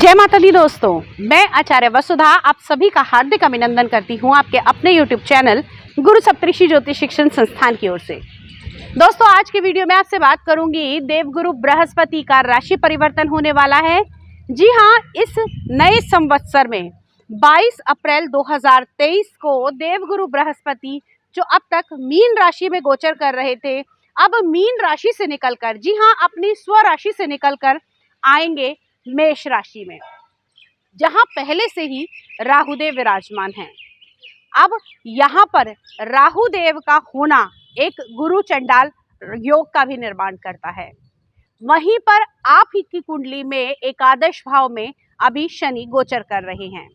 जय माता दी दोस्तों, मैं आचार्य वसुधा आप सभी का हार्दिक अभिनंदन करती हूँ आपके अपने YouTube चैनल गुरु सप्तऋषि ज्योतिष शिक्षण संस्थान की ओर से। दोस्तों, आज की वीडियो में आपसे बात करूंगी देवगुरु बृहस्पति का राशि परिवर्तन होने वाला है। जी हाँ, इस नए संवत्सर में 22 अप्रैल 2023 को देवगुरु बृहस्पति जो अब तक मीन राशि में गोचर कर रहे थे, अब मीन राशि से निकलकर, जी हाँ, अपनी स्व राशि से निकलकर आएंगे मेष राशि में, जहां पहले से ही राहुदेव विराजमान हैं। अब यहाँ पर राहुदेव का होना एक गुरु चंडाल योग का भी निर्माण करता है। वहीं पर आप ही की कुंडली में एकादश भाव में अभी शनि गोचर कर रहे हैं।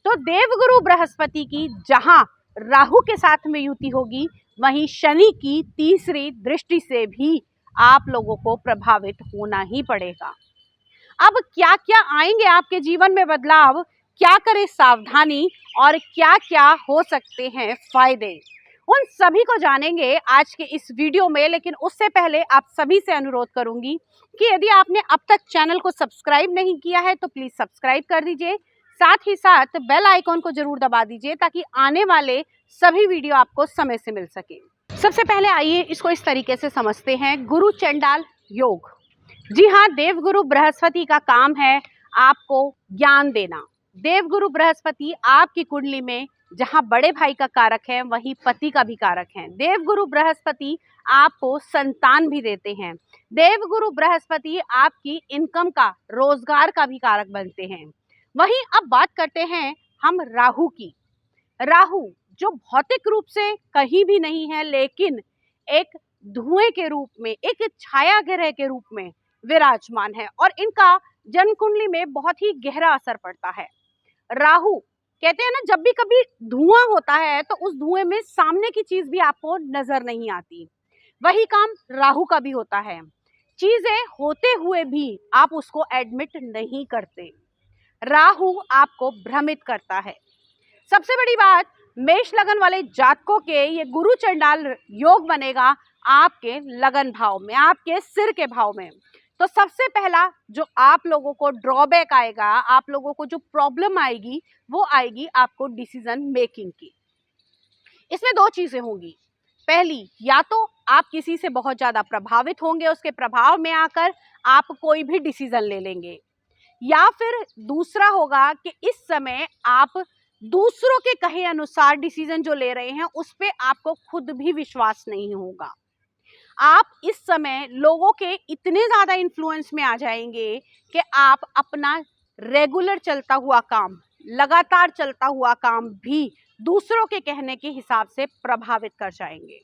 तो देवगुरु बृहस्पति की जहां राहु के साथ में युति होगी, वहीं शनि की तीसरी दृष्टि से भी आप लोगों को प्रभावित होना ही पड़ेगा। अब क्या क्या आएंगे आपके जीवन में बदलाव, क्या करें सावधानी और क्या क्या हो सकते हैं फायदे, उन सभी को जानेंगे आज के इस वीडियो में। लेकिन उससे पहले आप सभी से अनुरोध करूंगी कि यदि आपने अब तक चैनल को सब्सक्राइब नहीं किया है तो प्लीज सब्सक्राइब कर दीजिए, साथ ही साथ बेल आइकॉन को जरूर दबा दीजिए ताकि आने वाले सभी वीडियो आपको समय से मिल सके। सबसे पहले आइए इसको इस तरीके से समझते हैं, गुरु चंडाल योग। जी हाँ, देवगुरु बृहस्पति का काम है आपको ज्ञान देना। देवगुरु बृहस्पति आपकी कुंडली में जहाँ बड़े भाई का कारक है, वहीं पति का भी कारक है। देवगुरु बृहस्पति आपको संतान भी देते हैं। देवगुरु बृहस्पति आपकी इनकम का, रोजगार का भी कारक बनते हैं। वहीं अब बात करते हैं हम राहु की। राहु जो भौतिक रूप से कहीं भी नहीं है, लेकिन एक धुएं के रूप में, एक छाया ग्रह के रूप में विराजमान है और इनका जन्म कुंडली में बहुत ही गहरा असर पड़ता है। राहु कहते हैं ना, जब भी कभी धुआं होता है तो उस धुएं में सामने की चीज भी आपको नजर नहीं आती। वही काम राहु का भी होता है, चीजें होते हुए भी आप उसको एडमिट नहीं करते। राहु आपको भ्रमित करता है। सबसे बड़ी बात, मेष लगन वाले जातकों के ये गुरु चंडाल योग बनेगा आपके लगन भाव में, आपके सिर के भाव में। तो सबसे पहला जो आप लोगों को ड्रॉबैक आएगा, आप लोगों को जो प्रॉब्लम आएगी, वो आएगी आपको डिसीजन मेकिंग की। इसमें दो चीजें होंगी। पहली, या तो आप किसी से बहुत ज्यादा प्रभावित होंगे, उसके प्रभाव में आकर आप कोई भी डिसीजन ले लेंगे, या फिर दूसरा होगा कि इस समय आप दूसरों के कहे अनुसार डिसीजन जो ले रहे हैं उस पे आपको खुद भी विश्वास नहीं होगा। आप इस समय लोगों के इतने ज्यादा इन्फ्लुएंस में आ जाएंगे कि आप अपना रेगुलर चलता हुआ काम, लगातार चलता हुआ काम भी दूसरों के कहने के हिसाब से प्रभावित कर जाएंगे।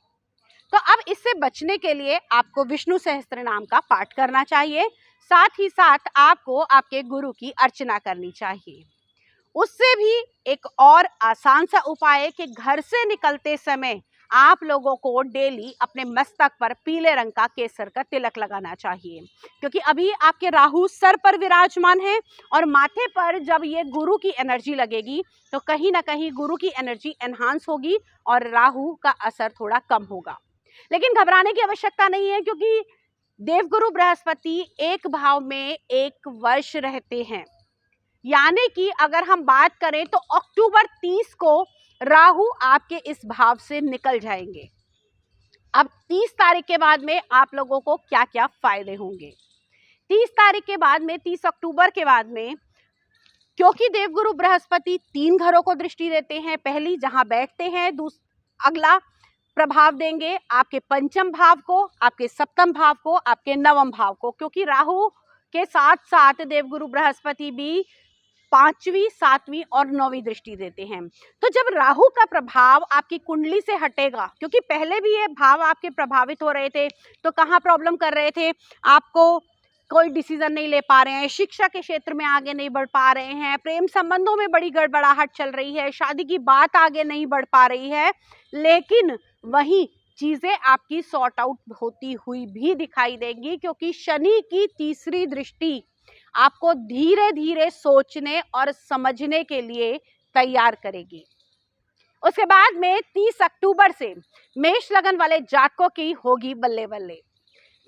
तो अब इससे बचने के लिए आपको विष्णु सहस्त्र नाम का पाठ करना चाहिए, साथ ही साथ आपको आपके गुरु की अर्चना करनी चाहिए। उससे भी एक और आसान सा उपाय है कि घर से निकलते समय आप लोगों को डेली अपने मस्तक पर पीले रंग का केसर का तिलक लगाना चाहिए, क्योंकि अभी आपके राहु सर पर विराजमान है और माथे पर जब ये गुरु की एनर्जी लगेगी तो कहीं ना कहीं गुरु की एनर्जी एनहांस होगी और राहु का असर थोड़ा कम होगा। लेकिन घबराने की आवश्यकता नहीं है, क्योंकि देवगुरु बृहस्पति एक भाव में 1 वर्ष रहते हैं। यानी कि अगर हम बात करें तो अक्टूबर 30 को राहु आपके इस भाव से निकल जाएंगे। अब 30 तारीख के बाद में आप लोगों को क्या क्या फायदे होंगे। 30 तारीख के बाद में, 30 अक्टूबर के बाद में, क्योंकि देवगुरु बृहस्पति 3 घरों को दृष्टि देते हैं। पहली जहां बैठते हैं, अगला प्रभाव देंगे आपके पंचम भाव को, आपके सप्तम भाव को, आपके नवम भाव को, क्योंकि राहु के साथ साथ देवगुरु बृहस्पति भी 5वीं, 7वीं और 9वीं दृष्टि देते हैं। तो जब राहु का प्रभाव आपकी कुंडली से हटेगा, क्योंकि पहले भी ये भाव आपके प्रभावित हो रहे थे, तो कहाँ प्रॉब्लम कर रहे थे, आपको कोई डिसीजन नहीं ले पा रहे हैं, शिक्षा के क्षेत्र में आगे नहीं बढ़ पा रहे हैं, प्रेम संबंधों में बड़ी गड़बड़ाहट चल रही है, शादी की बात आगे नहीं बढ़ पा रही है। लेकिन वही चीजें आपकी सॉर्ट आउट होती हुई भी दिखाई देंगी, क्योंकि शनि की तीसरी दृष्टि आपको धीरे धीरे सोचने और समझने के लिए तैयार करेगी। उसके बाद में 30 अक्टूबर से मेष लगन वाले जातकों की होगी बल्ले बल्ले।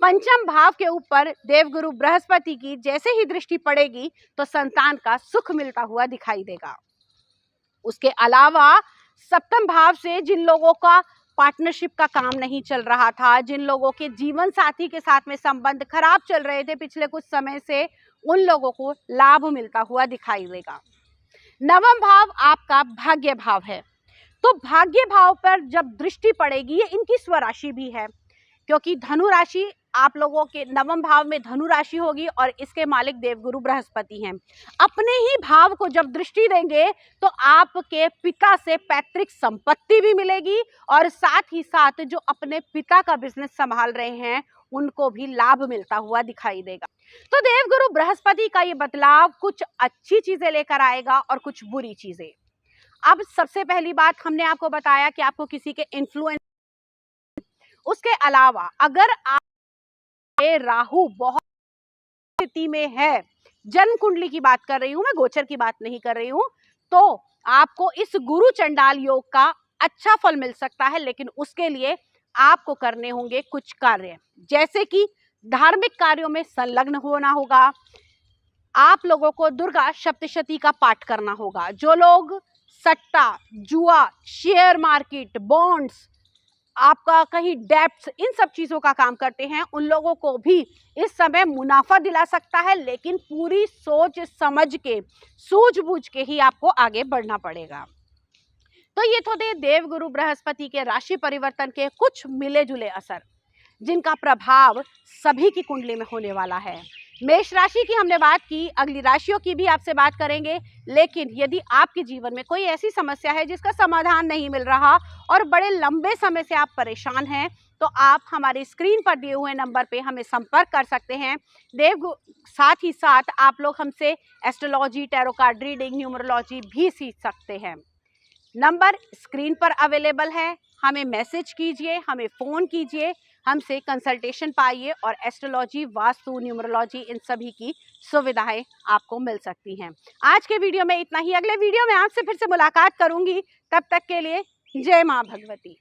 पंचम भाव के ऊपर देवगुरु बृहस्पति की जैसे ही दृष्टि पड़ेगी तो संतान का सुख मिलता हुआ दिखाई देगा। उसके अलावा सप्तम भाव से जिन लोगों का पार्टनरशिप का काम नहीं चल रहा था, जिन लोगों के जीवन साथी के साथ में संबंध खराब चल रहे थे पिछले कुछ समय से, उन लोगों को लाभ मिलता हुआ दिखाई देगा। नवम भाव आपका भाग्य भाव है, तो भाग्य भाव पर जब दृष्टि पड़ेगी, ये इनकी स्वराशि भी है क्योंकि धनु राशि आप लोगों के नवम भाव में धनु राशि होगी और इसके मालिक देवगुरु बृहस्पति हैं। अपने ही भाव को जब दृष्टि देंगे तो आपके पिता से पैतृक संपत्ति भी मिलेगी और साथ ही साथ जो अपने पिता का बिजनेस संभाल रहे हैं उनको भी लाभ मिलता हुआ दिखाई देगा। तो देवगुरु बृहस्पति का ये बदलाव कुछ अच्छी चीजें लेकर आएगा और कुछ बुरी चीजें। अब सबसे पहली बात हमने आपको बताया कि आपको किसी के इन्फ्लुएंस, उसके अलावा अगर आप राहु बहुत स्थिति में है, जन्म कुंडली की बात कर रही हूं मैं, गोचर की बात नहीं कर रही हूं, तो आपको इस गुरु चंडाल योग का अच्छा फल मिल सकता है। लेकिन उसके लिए आपको करने होंगे कुछ कार्य, जैसे कि धार्मिक कार्यों में संलग्न होना होगा। आप लोगों को दुर्गा सप्तशती का पाठ करना होगा। जो लोग सट्टा, जुआ, शेयर मार्केट, बॉन्ड्स, आपका कहीं डेब्ट्स, इन सब चीजों का काम करते हैं, उन लोगों को भी इस समय मुनाफा दिला सकता है, लेकिन पूरी सोच समझ के, सूझबूझ के ही आपको आगे बढ़ना पड़ेगा। तो ये तो थे देवगुरु बृहस्पति के राशि परिवर्तन के कुछ मिले जुले असर, जिनका प्रभाव सभी की कुंडली में होने वाला है। मेष राशि की हमने बात की, अगली राशियों की भी आपसे बात करेंगे। लेकिन यदि आपके जीवन में कोई ऐसी समस्या है जिसका समाधान नहीं मिल रहा और बड़े लंबे समय से आप परेशान हैं, तो आप हमारी स्क्रीन पर दिए हुए नंबर पे हमें संपर्क कर सकते हैं। साथ ही साथ आप लोग हमसे astrology, tarot card reading, numerology भी सीख सकते हैं। नंबर स्क्रीन पर अवेलेबल है, हमें मैसेज कीजिए, हमें फ़ोन कीजिए, हमसे कंसल्टेशन पाइए और एस्ट्रोलॉजी, वास्तु, न्यूमरोलॉजी, इन सभी की सुविधाएं आपको मिल सकती हैं। आज के वीडियो में इतना ही। अगले वीडियो में आपसे फिर से मुलाकात करूंगी, तब तक के लिए जय मां भगवती।